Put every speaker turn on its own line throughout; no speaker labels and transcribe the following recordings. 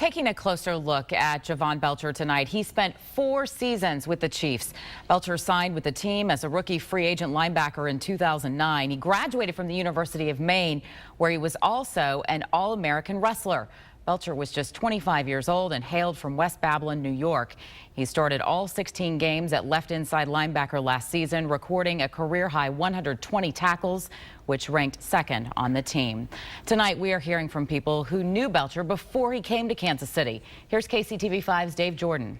taking a closer look at Jovan Belcher tonight. He spent 4 seasons with the Chiefs. Belcher signed with the team as a rookie free agent linebacker in 2009. He graduated from the University of Maine, where he was also an All-American wrestler. Belcher was just 25 years old and hailed from West Babylon, New York. He started all 16 games at left inside linebacker last season, recording a career-high 120 tackles, which ranked second on the team. Tonight, we are hearing from people who knew Belcher before he came to Kansas City. Here's KCTV5's Dave Jordan.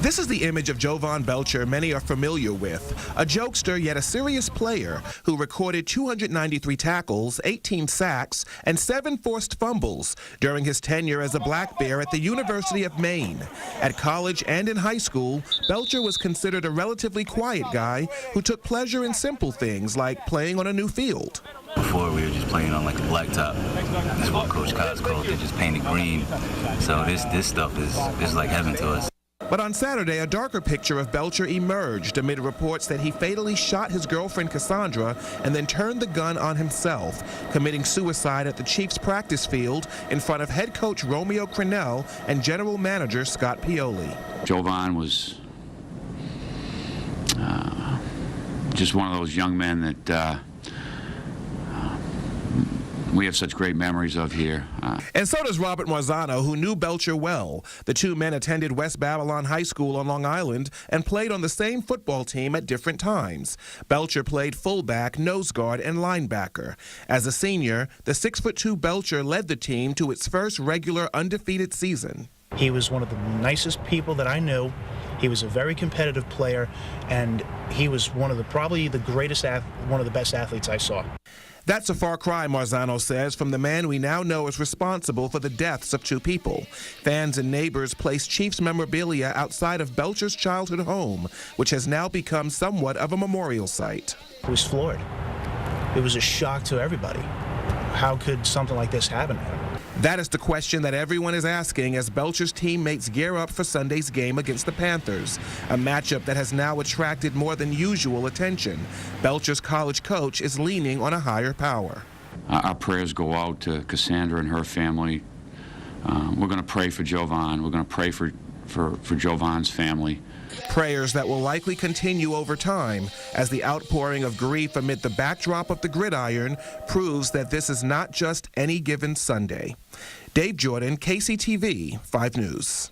This is the image of Jovan Belcher many are familiar with, a jokester yet a serious player who recorded 293 tackles, 18 sacks, and 7 forced fumbles during his tenure as a Black Bear at the University of Maine. At college and in high school, Belcher was considered a relatively quiet guy who took pleasure in simple things like playing on a new field.
Before we were just playing on like a blacktop. That's what Coach Coz called it, just painted green. So this stuff is like heaven to us.
But on Saturday, a darker picture of Belcher emerged amid reports that he fatally shot his girlfriend Cassandra and then turned the gun on himself, committing suicide at the Chiefs practice field in front of head coach Romeo Crennel and general manager Scott Pioli.
Jovan was just one of those young men that we have such great memories of here.
And so does Robert Marzano, who knew Belcher well. The two men attended West Babylon High School on Long Island and played on the same football team at different times. Belcher played fullback, nose guard, and linebacker. As a senior, the 6'2" Belcher led the team to its first regular undefeated season.
He was one of the nicest people that I knew. He was a very competitive player, and he was one of the one of the best athletes I saw.
That's a far cry, Marzano says, from the man we now know is responsible for the deaths of 2 people. Fans and neighbors placed Chiefs memorabilia outside of Belcher's childhood home, which has now become somewhat of a memorial site.
I was floored. It was a shock to everybody. How could something like this happen to him?
That is the question that everyone is asking as Belcher's teammates gear up for Sunday's game against the Panthers, a matchup that has now attracted more than usual attention. Belcher's college coach is leaning on a higher power.
Our prayers go out to Cassandra and her family. We're going to pray for Jovan. We're going to pray for Jovan's family.
Prayers that will likely continue over time as the outpouring of grief amid the backdrop of the gridiron proves that this is not just any given Sunday. Dave Jordan, KCTV 5 News.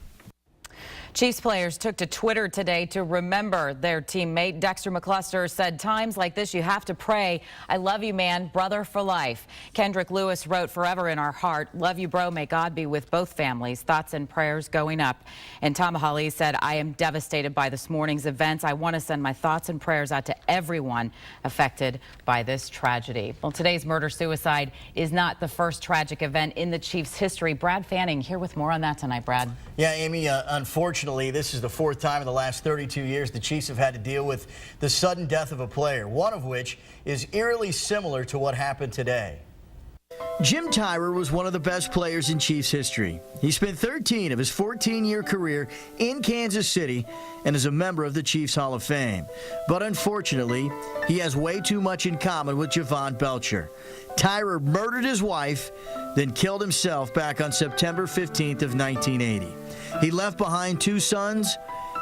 Chiefs players took to Twitter today to remember their teammate. Dexter McCluster said, "Times like this, you have to pray. I love you, man. Brother for life." Kendrick Lewis wrote, "Forever in our heart. Love you, bro. May God be with both families. Thoughts and prayers going up." And Tom Hawley said, "I am devastated by this morning's events. I want to send my thoughts and prayers out to everyone affected by this tragedy." Well, today's murder-suicide is not the first tragic event in the Chiefs' history. Brad Fanning here with more on that tonight. Brad.
Yeah, Amy, unfortunately, this is the 4th time in the last 32 years the Chiefs have had to deal with the sudden death of a player, one of which is eerily similar to what happened today.
Jim Tyrer was one of the best players in Chiefs history. He spent 13 of his 14-year career in Kansas City and is a member of the Chiefs Hall of Fame. But unfortunately, he has way too much in common with Jovan Belcher. Tyrer murdered his wife, then killed himself back on September 15th of 1980. He left behind 2 sons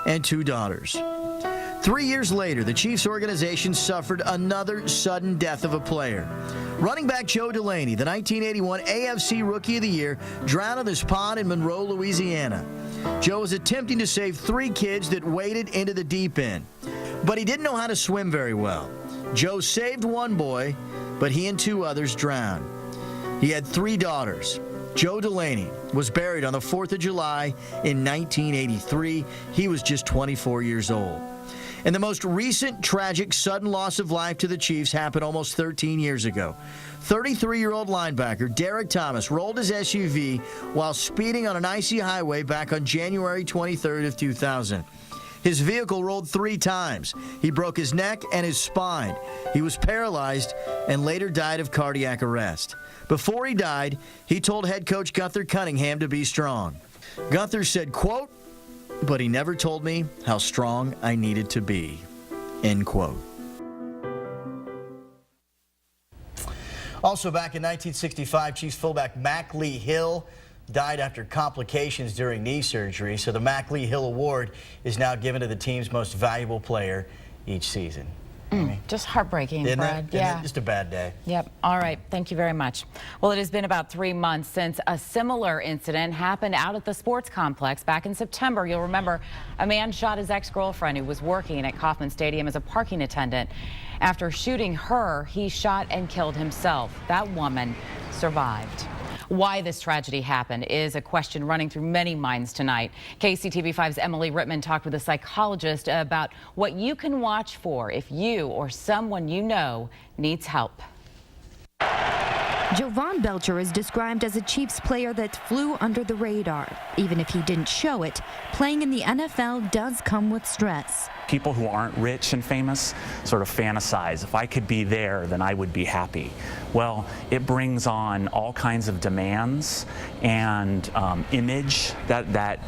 and 2 daughters. 3 years later, the Chiefs organization suffered another sudden death of a player. Running back Joe Delaney, the 1981 AFC Rookie of the Year, drowned in this pond in Monroe, Louisiana. Joe was attempting to save 3 kids that waded into the deep end, but he didn't know how to swim very well. Joe saved 1 boy, but he and 2 others drowned. He had 3 daughters. Joe Delaney was buried on the 4th of July in 1983. He was just 24 years old. And the most recent tragic sudden loss of life to the Chiefs happened almost 13 years ago. 33-year-old linebacker Derek Thomas rolled his SUV while speeding on an icy highway back on January 23rd of 2000. His vehicle rolled 3 times. He broke his neck and his spine. He was paralyzed and later died of cardiac arrest. Before he died, he told head coach Gunther Cunningham to be strong. Gunther said, quote, "But he never told me how strong I needed to be," end quote.
Also back in 1965, Chiefs fullback Mac Lee Hill died after complications during knee surgery. So the Mac Lee Hill Award is now given to the team's most valuable player each season.
Just heartbreaking,
Isn't
Brad.
it? Isn't it just a bad day?
Yep. All right. Thank you very much. Well, it has been about 3 months since a similar incident happened out at the sports complex back in September. You'll remember a man shot his ex-girlfriend who was working at Kauffman Stadium as a parking attendant. After shooting her, he shot and killed himself. That woman survived. Why this tragedy happened is a question running through many minds tonight. KCTV5's Emily Rittman talked with a psychologist about what you can watch for if you or someone you know needs help.
Jovan Belcher is described as a Chiefs player that flew under the radar. Even if he didn't show it, playing in the NFL does come with stress.
People who aren't rich and famous sort of fantasize, if I could be there, then I would be happy. Well, it brings on all kinds of demands and image that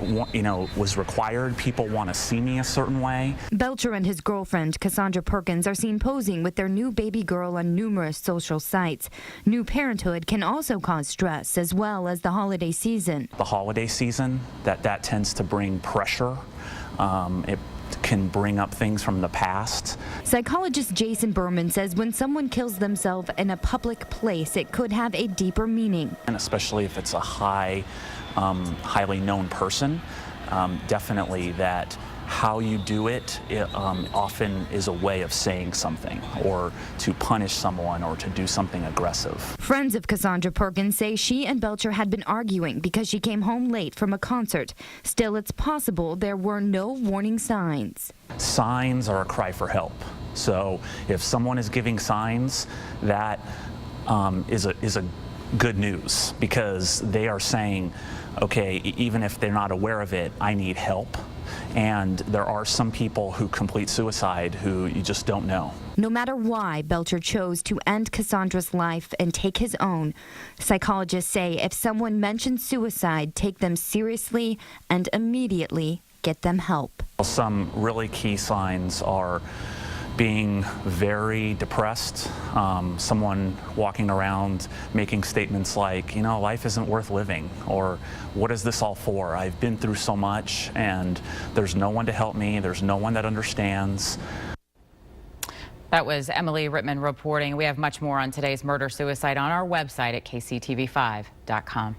was required. People want to see me a certain way.
Belcher and his girlfriend, Cassandra Perkins, are seen posing with their new baby girl on numerous social sites. New parenthood can also cause stress, as well as the holiday season.
The holiday season, that tends to bring pressure. It can bring up things from the past.
Psychologist Jason Berman says when someone kills themselves in a public place, it could have a deeper meaning.
And especially if it's a highly known person, definitely that how you do it, often is a way of saying something or to punish someone or to do something aggressive.
Friends of Cassandra Perkins say she and Belcher had been arguing because she came home late from a concert. Still, it's possible there were no warning signs.
Signs are a cry for help. So if someone is giving signs, that is a good news, because they are saying, okay, even if they're not aware of it, I need help. And there are some people who complete suicide who you just don't know.
No matter why Belcher chose to end Cassandra's life and take his own, psychologists say if someone mentions suicide, take them seriously and immediately get them help.
Some really key signs are being very depressed, someone walking around making statements like, life isn't worth living, or what is this all for? I've been through so much and there's no one to help me, there's no one that understands.
That was Emily Rittman reporting. We have much more on today's murder-suicide on our website at kctv5.com.